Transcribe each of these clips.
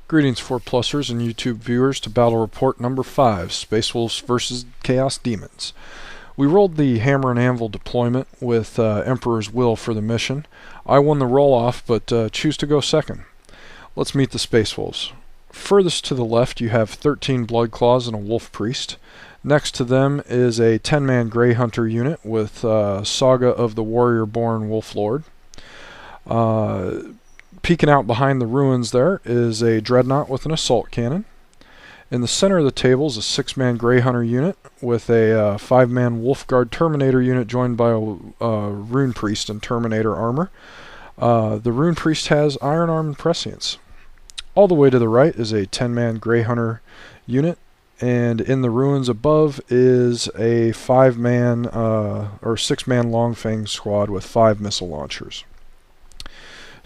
Greetings 4-plussers and YouTube viewers to Battle Report number 5, Space Wolves vs. Chaos Daemons. We rolled the Hammer and Anvil deployment with Emperor's Will for the mission. I won the roll-off, but choose to go second. Let's meet the Space Wolves. Furthest to the left you have 13 Blood Claws and a Wolf Priest. Next to them is a 10-man Grey Hunter unit with Saga of the Warrior-born Wolf Lord. Peeking out behind the ruins there is a Dreadnought with an assault cannon. In the center of the table is a 6-man Grey Hunter unit with a 5-man Wolfguard Terminator unit joined by a Rune Priest in Terminator armor. The Rune Priest has Iron Arm and Prescience. All the way to the right is a 10-man Grey Hunter unit, and in the ruins above is a 5-man or 6-man Longfang squad with 5 missile launchers.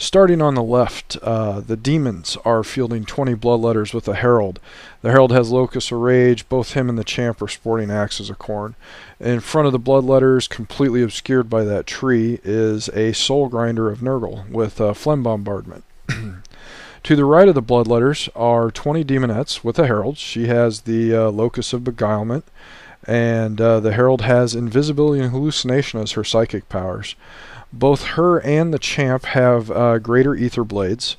Starting on the left, the Demons are fielding 20 Bloodletters with a Herald. The Herald has Locus of Rage. Both him and the Champ are sporting Axes of Khorne. In front of the Bloodletters, completely obscured by that tree, is a Soul Grinder of Nurgle with Phlegm Bombardment. To the right of the Bloodletters are 20 Demonettes with a Herald. She has the Locus of Beguilement, and the Herald has Invisibility and Hallucination as her psychic powers. Both her and the Champ have Greater Ether Blades.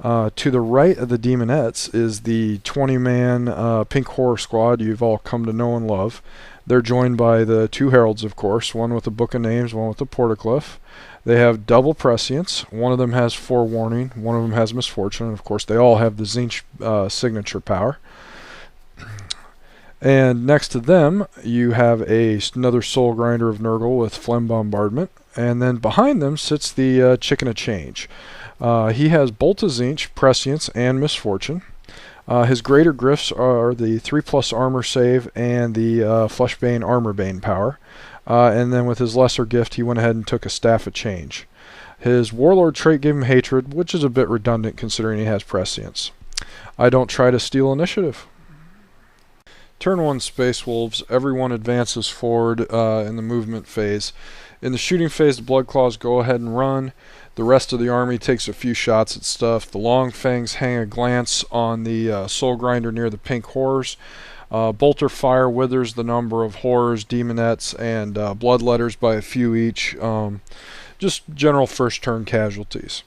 To the right of the Demonettes is the 20-man Pink Horror Squad you've all come to know and love. They're joined by the 2 Heralds, of course, one with a Book of Names, one with a Portaglyph. They have double Prescience. One of them has Forewarning, one of them has Misfortune, and of course they all have the Tzeentch signature power. And next to them, you have another Soul Grinder of Nurgle with Phlegm Bombardment. And then behind them sits the Chicken of Change. He has Bolt of Tzeentch, Prescience, and Misfortune. His greater gifts are the 3+ armor save and the Fleshbane Armor Bane power. And then with his lesser gift, he went ahead and took a Staff of Change. His Warlord trait gave him Hatred, which is a bit redundant considering he has Prescience. I don't try to steal initiative. Turn 1 Space Wolves, everyone advances forward in the movement phase. In the shooting phase, the Blood Claws go ahead and run. The rest of the army takes a few shots at stuff. The Longfangs hang a glance on the Soul Grinder near the Pink Horrors. Bolter Fire withers the number of Horrors, Demonettes, and Bloodletters by a few each. Just general first turn casualties.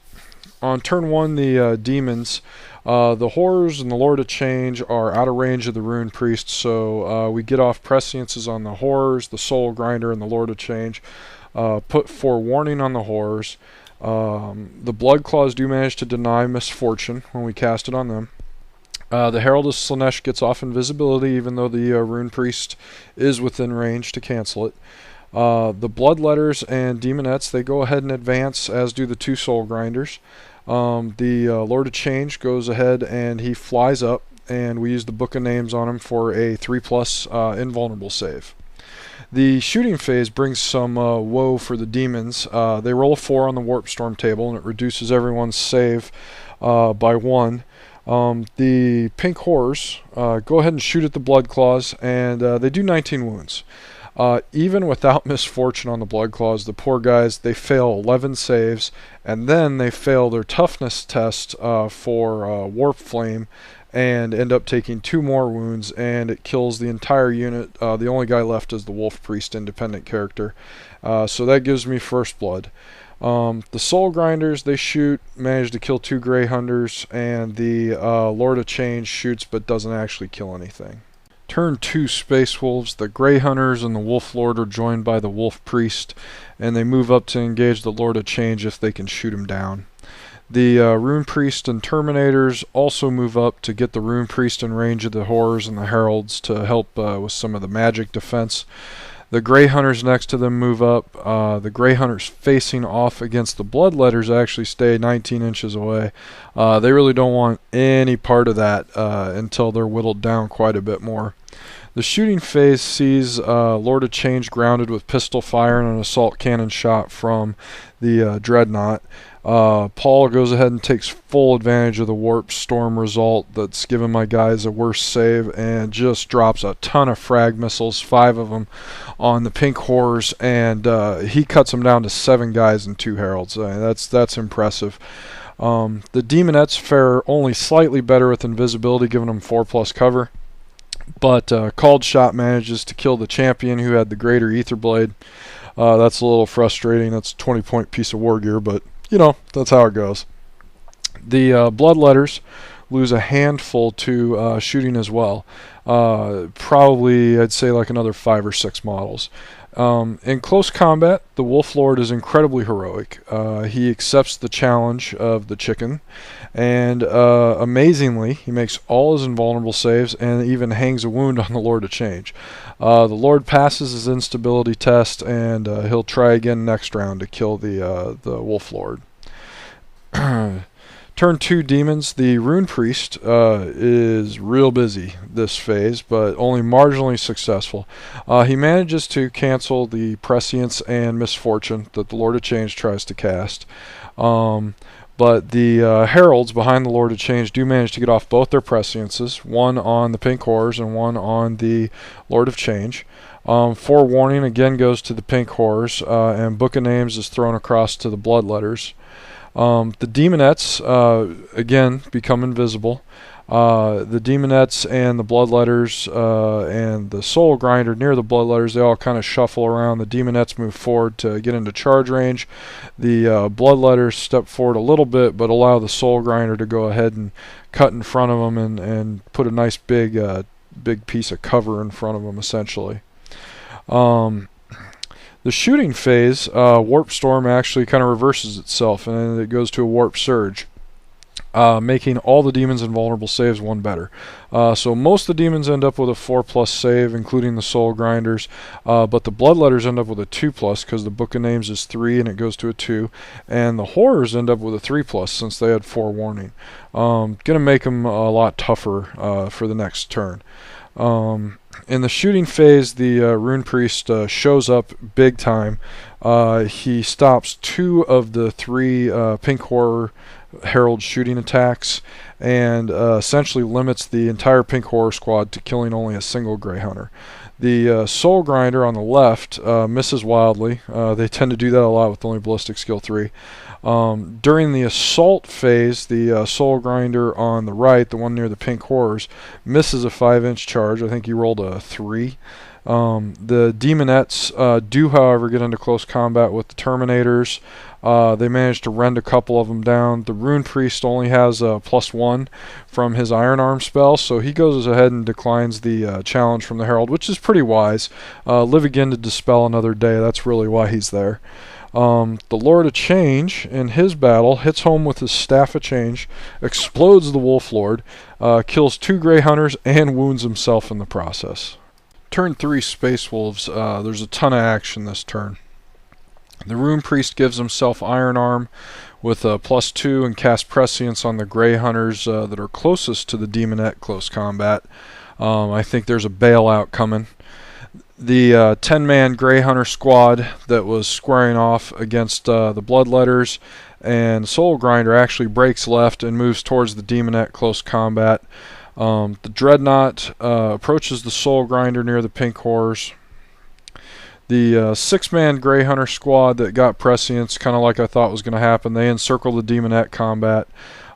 On turn 1, the Demons, the Horrors and the Lord of Change are out of range of the Rune Priest, so we get off Presciences on the Horrors, the Soul Grinder, and the Lord of Change. Put Forewarning on the Horrors. The Blood Claws do manage to deny Misfortune when we cast it on them. The Herald of Slaanesh gets off Invisibility even though the Rune Priest is within range to cancel it. The Bloodletters and Demonettes, they go ahead and advance, as do the 2 Soul Grinders. The Lord of Change goes ahead and he flies up, and we use the Book of Names on him for a 3+ invulnerable save. The shooting phase brings some woe for the Demons. They roll a 4 on the Warp Storm table, and it reduces everyone's save by 1. The Pink Horrors go ahead and shoot at the Blood Claws, and they do 19 wounds. Even without Misfortune on the Blood Claws, the poor guys, they fail 11 saves, and then they fail their toughness test for Warp Flame, and end up taking 2 more wounds, and it kills the entire unit. The only guy left is the Wolf Priest independent character. So that gives me first blood. The Soul Grinders, they shoot, manage to kill 2 Grey Hunters, and the Lord of Change shoots but doesn't actually kill anything. Turn 2 Space Wolves, the Grey Hunters and the Wolf Lord are joined by the Wolf Priest, and they move up to engage the Lord of Change if they can shoot him down. The Rune Priest and Terminators also move up to get the Rune Priest in range of the Horrors and the Heralds to help with some of the magic defense. The Grey Hunters next to them move up. The Grey Hunters facing off against the Bloodletters actually stay 19 inches away. They really don't want any part of that until they're whittled down quite a bit more. The shooting phase sees Lord of Change grounded with pistol fire and an assault cannon shot from the Dreadnought. Paul goes ahead and takes full advantage of the Warp Storm result that's given my guys a worse save, and just drops a ton of frag missiles, 5 of them, on the Pink Horrors, and he cuts them down to 7 guys and 2 Heralds. That's impressive. The Demonettes fare only slightly better with invisibility, giving them 4+ cover. But Called Shot manages to kill the champion who had the greater Ether Blade. That's a little frustrating. That's a 20-point piece of war gear, but that's how it goes. The Bloodletters lose a handful to shooting as well. Probably, I'd say, like another 5 or 6 models. In close combat, the Wolf Lord is incredibly heroic. He accepts the challenge of the chicken, and amazingly, he makes all his invulnerable saves and even hangs a wound on the Lord of Change. The Lord passes his instability test, and he'll try again next round to kill the Wolf Lord. Turn 2 demons. The Rune Priest is real busy this phase, but only marginally successful. He manages to cancel the Prescience and Misfortune that the Lord of Change tries to cast. But the Heralds behind the Lord of Change do manage to get off both their Presciences, one on the Pink Horrors and one on the Lord of Change. Forewarning again goes to the Pink Horrors, and Book of Names is thrown across to the Bloodletters. The Demonettes, again, become invisible. The Demonettes and the Bloodletters and the Soul Grinder near the Bloodletters, they all kind of shuffle around. The Demonettes move forward to get into charge range. The Bloodletters step forward a little bit, but allow the Soul Grinder to go ahead and cut in front of them and put a nice big piece of cover in front of them, essentially. The shooting phase, Warp Storm actually kind of reverses itself, and it goes to a Warp Surge, making all the demons invulnerable saves 1 better. So most of the demons end up with a 4+ save, including the Soul Grinders, but the Bloodletters end up with a 2+, because the Book of Names is 3 and it goes to a 2, and the Horrors end up with a 3+, since they had forewarning. Gonna make them a lot tougher for the next turn. In the shooting phase, the Rune Priest shows up big time. He stops 2 of the 3 Pink Horror Herald shooting attacks, and essentially limits the entire Pink Horror squad to killing only a single Grey Hunter. The Soul Grinder on the left misses wildly. They tend to do that a lot with only Ballistic Skill 3. During the assault phase, the Soul Grinder on the right, the one near the Pink Horrors, misses a 5-inch charge. I think he rolled a 3. The Demonettes do, however, get into close combat with the Terminators. They manage to rend a couple of them down. The Rune Priest only has a +1 from his Iron Arm spell, so he goes ahead and declines the challenge from the Herald, which is pretty wise. Live again to dispel another day. That's really why he's there. The Lord of Change, in his battle, hits home with his Staff of Change, explodes the Wolf Lord, kills 2 Grey Hunters, and wounds himself in the process. Turn 3 Space Wolves, there's a ton of action this turn. The Rune Priest gives himself Iron Arm with a +2 and casts Prescience on the Grey Hunters that are closest to the Demonette close combat. I think there's a bailout coming. The 10-man Grey Hunter squad that was squaring off against the Bloodletters and Soul Grinder actually breaks left and moves towards the Demonette close combat. The Dreadnought approaches the Soul Grinder near the Pink Horrors. The 6-man Grey Hunter squad that got Prescience, kind of like I thought was going to happen, they encircle the Demonette combat.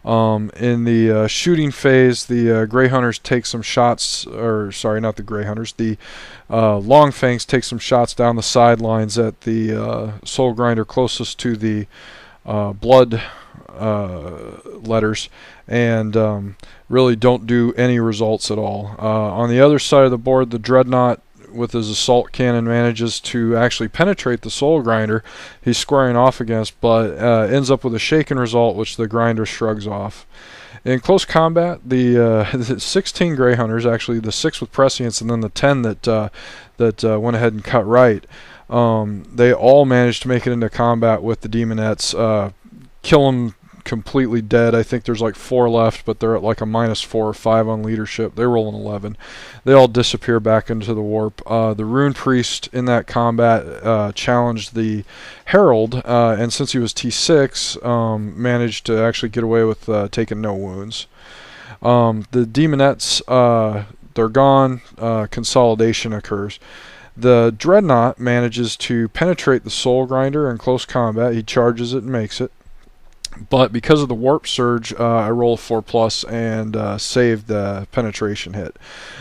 In the shooting phase, the Grey Hunters take some shots, or sorry, not the Grey Hunters, the Long Fangs take some shots down the sidelines at the Soul Grinder closest to the Blood letters, and really don't do any results at all. On the other side of the board, the Dreadnought with his assault cannon manages to actually penetrate the Soul Grinder he's squaring off against, but ends up with a shaken result, which the Grinder shrugs off. In close combat, the 16 Grey Hunters, actually the 6 with Prescience and then the 10 that went ahead and cut right, they all managed to make it into combat with the Demonettes, kill them completely dead. I think there's like 4 left, but they're at like a -4 or 5 on leadership. They roll an 11. They all disappear back into the warp. The Rune Priest in that combat challenged the Herald, and since he was T6, managed to actually get away with taking no wounds. The Demonettes, they're gone. Consolidation occurs. The Dreadnought manages to penetrate the Soul Grinder in close combat. He charges it and makes it. But because of the warp surge, I roll a 4+ and save the penetration hit.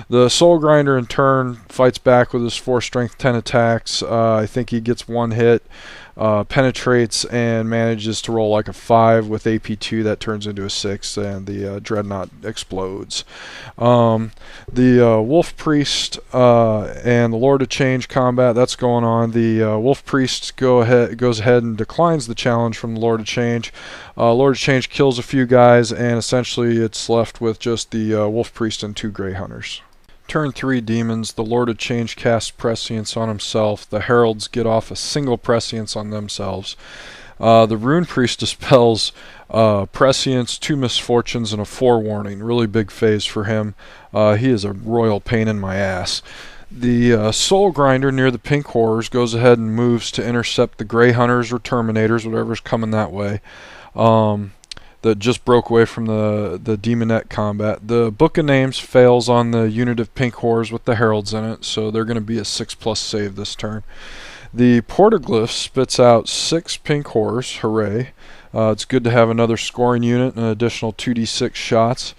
The Soul Grinder in turn fights back with his 4 strength 10 attacks. I think he gets 1 hit, penetrates, and manages to roll like a 5 with AP2. That turns into a 6, and the Dreadnought explodes. The Wolf Priest and the Lord of Change combat, that's going on. The Wolf Priest goes ahead and declines the challenge from the Lord of Change. Lord of Change kills a few guys, and essentially it's left with just the Wolf Priest and 2 Grey Hunters. Turn 3 demons. The Lord of Change casts Prescience on himself. The Heralds get off a single Prescience on themselves. The Rune Priest dispels Prescience, 2 Misfortunes, and a Forewarning. Really big phase for him. He is a royal pain in my ass. The Soul Grinder near the Pink Horrors goes ahead and moves to intercept the Grey Hunters or Terminators, whatever's coming that way. That just broke away from the Demonette combat. The Book of Names fails on the unit of Pink Horrors with the Heralds in it, so they're going to be a 6+ save this turn. The Portaglyph spits out 6 Pink Horrors. Hooray. It's good to have another scoring unit and an additional 2d6 shots.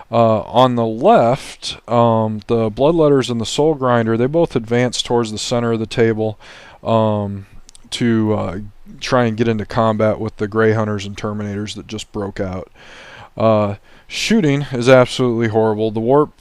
On the left, the Bloodletters and the Soul Grinder, they both advance towards the center of the table to try and get into combat with the Grey Hunters and Terminators that just broke out. Shooting is absolutely horrible. The Warp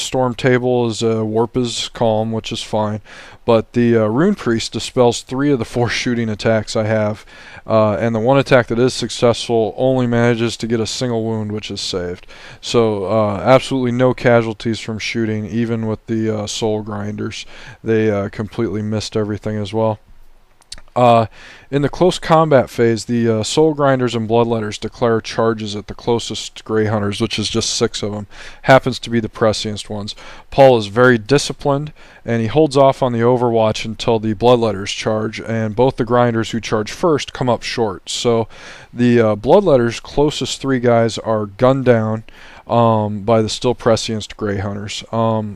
Storm table is Warp is calm, which is fine, but the Rune Priest dispels 3 of the 4 shooting attacks I have, and the 1 attack that is successful only manages to get a single wound, which is saved. So absolutely no casualties from shooting, even with the Soul Grinders. They completely missed everything as well. In the close combat phase, the Soul Grinders and Bloodletters declare charges at the closest Grey Hunters, which is just 6 of them. Happens to be the prescienced ones. Paul is very disciplined, and he holds off on the Overwatch until the Bloodletters charge, and both the Grinders who charge first come up short. So the Bloodletters' closest 3 guys are gunned down by the still prescienced Grey Hunters.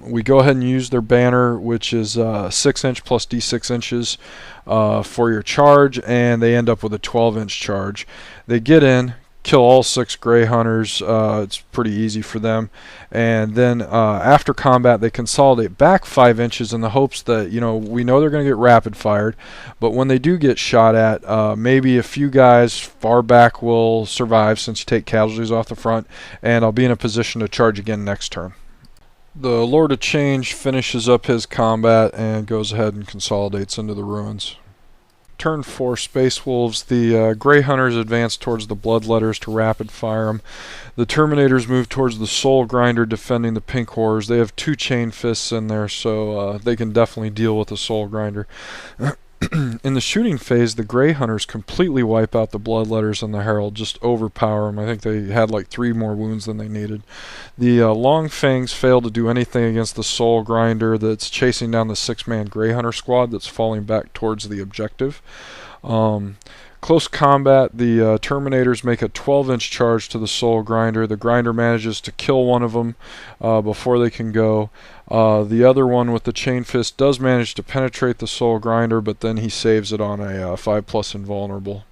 We go ahead and use their banner, which is 6 inch plus d6 inches for your charge, and they end up with a 12-inch charge. They get in, kill all 6 Grey Hunters. It's pretty easy for them, and then after combat they consolidate back 5 inches in the hopes that, you know, we know they're going to get rapid fired, but when they do get shot at, maybe a few guys far back will survive since you take casualties off the front, and I'll be in a position to charge again next turn. The Lord of Change finishes up his combat and goes ahead and consolidates into the ruins. Turn 4 Space Wolves. The Grey Hunters advance towards the Bloodletters to rapid fire them. The Terminators move towards the Soul Grinder defending the Pink Horrors. They have 2 Chain Fists in there, so they can definitely deal with the Soul Grinder. In the shooting phase, the Grey Hunters completely wipe out the Bloodletters and the Herald, just overpower them. I think they had like 3 more wounds than they needed. The Long Fangs fail to do anything against the Soul Grinder that's chasing down the 6-man Grey Hunter squad that's falling back towards the objective. Close combat, the Terminators make a 12-inch charge to the Soul Grinder. The Grinder manages to kill one of them before they can go. The other one with the Chain Fist does manage to penetrate the Soul Grinder, but then he saves it on a 5+ invulnerable.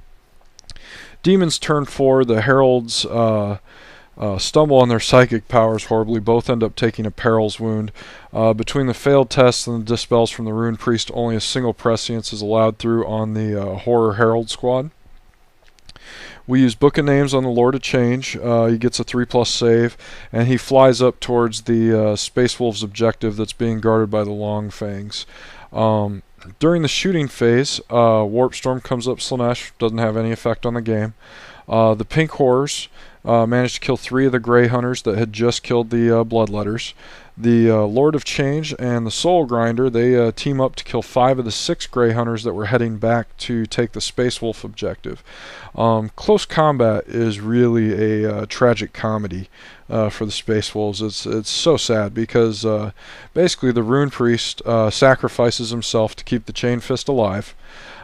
Demons turn 4. The Heralds stumble on their psychic powers horribly. Both end up taking a Peril's wound. Between the failed tests and the dispels from the Rune Priest, only a single prescience is allowed through on the Horror Herald squad. We use Book of Names on the Lord of Change. He gets a 3+ save, and he flies up towards the Space Wolves objective that's being guarded by the Long Fangs. During the shooting phase, Warp Storm comes up Slaanesh, doesn't have any effect on the game. The Pink Horrors managed to kill 3 of the Grey Hunters that had just killed the Bloodletters. The Lord of Change and the Soul Grinder, they team up to kill 5 of the 6 Grey Hunters that were heading back to take the Space Wolf objective. Close combat is really a tragic comedy for the Space Wolves. It's so sad because basically the Rune Priest sacrifices himself to keep the Chain Fist alive.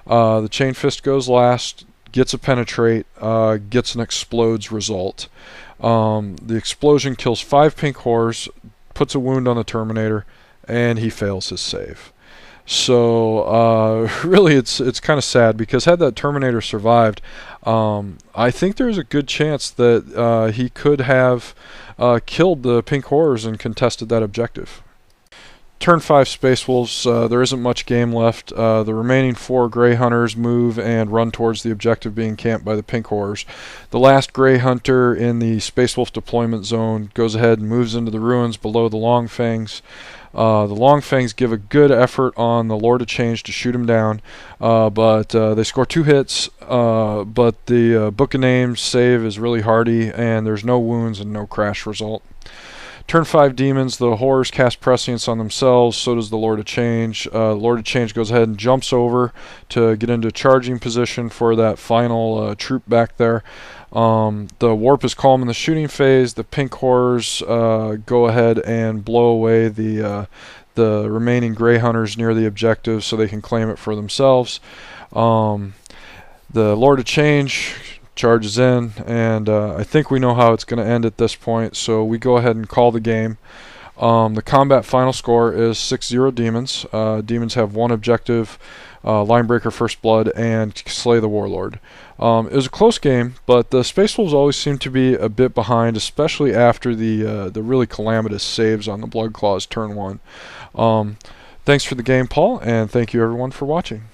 The Chain Fist goes last, gets a penetrate, gets an explodes result. The explosion kills 5 Pink Horrors, puts a wound on the Terminator, and he fails his save. So really, it's kind of sad, because had that Terminator survived, I think there's a good chance that he could have killed the Pink Horrors and contested that objective. Turn 5 Space Wolves, there isn't much game left. The remaining 4 Grey Hunters move and run towards the objective being camped by the Pink Horrors. The last Grey Hunter in the Space Wolf deployment zone goes ahead and moves into the ruins below the Long Fangs. The Long Fangs give a good effort on the Lord of Change to shoot him down, but they score 2 hits, but the Book of Names save is really hardy, and there's no wounds and no crash result. Turn 5 Demons, the Horrors cast Prescience on themselves, so does the Lord of Change. Lord of Change goes ahead and jumps over to get into charging position for that final troop back there. The Warp is calm in the shooting phase. The Pink Horrors go ahead and blow away the remaining Grey Hunters near the objective so they can claim it for themselves. The Lord of Change charges in, and I think we know how it's going to end at this point, so we go ahead and call the game. The combat final score is 6-0 Demons. Demons have 1 objective, Linebreaker First Blood, and Slay the Warlord. It was a close game, but the Space Wolves always seem to be a bit behind, especially after the really calamitous saves on the Blood Claws turn 1. Thanks for the game, Paul, and thank you everyone for watching.